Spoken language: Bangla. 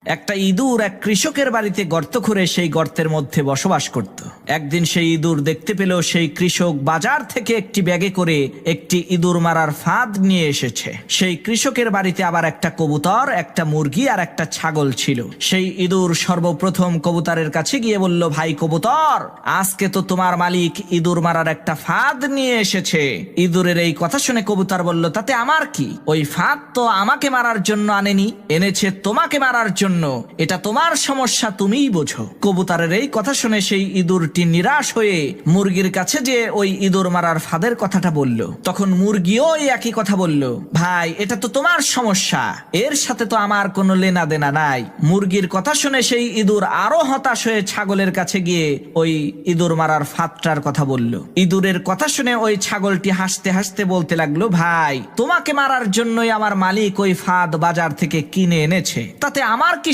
একটা ইঁদুর এক কৃষকের বাড়িতে গর্ত করে সেই গর্তের মধ্যে বসবাস করত। একদিন সেই ইঁদুর দেখতে পেল সেই কৃষক বাজার থেকে একটি ব্যাগে করে একটি ইঁদুর মারার ফাঁদ নিয়ে এসেছে। সেই কৃষকের বাড়িতে আবার একটা কবুতর, একটা মুরগি আর একটা ছাগল ছিল। সেই ইঁদুর সর্বপ্রথম কবুতরের কাছে গিয়ে বলল, ভাই কবুতর, আজকে তো তোমার মালিক ইঁদুর মারার একটা ফাঁদ নিয়ে এসেছে। ইঁদুরের এই কথা শুনে কবুতর বলল, তাতে আমার কি? ওই ফাঁদ তো আমাকে মারার জন্য আনেনি, এনেছে তোমাকে মারার জন্য। এটা তোমার সমস্যা, তুমিই বোঝো। কবুতরের এই কথা শুনে সেই ইঁদুরটি নিরাশ হয়ে মুরগির কাছে যে ওই ইঁদুর মারার ফাঁদের কথাটা বলল। তখন মুরগিও এই একই কথা বলল, ভাই এটা তো তোমার সমস্যা, এর সাথে তো আমার কোনো লেনা দেনা নাই। মুরগির কথা শুনে সেই ইঁদুর আরো হতাশ হয়ে ছাগলের কাছে গিয়ে ওই ইঁদুর মারার ফাঁদটার কথা বলল। ইঁদুরের কথা শুনে ওই ছাগলটি হাসতে হাসতে বলতে লাগলো, ভাই তোমাকে মারার জন্যই আমার মালিক ওই ফাঁদ বাজার থেকে কিনে এনেছে, তাতে আমার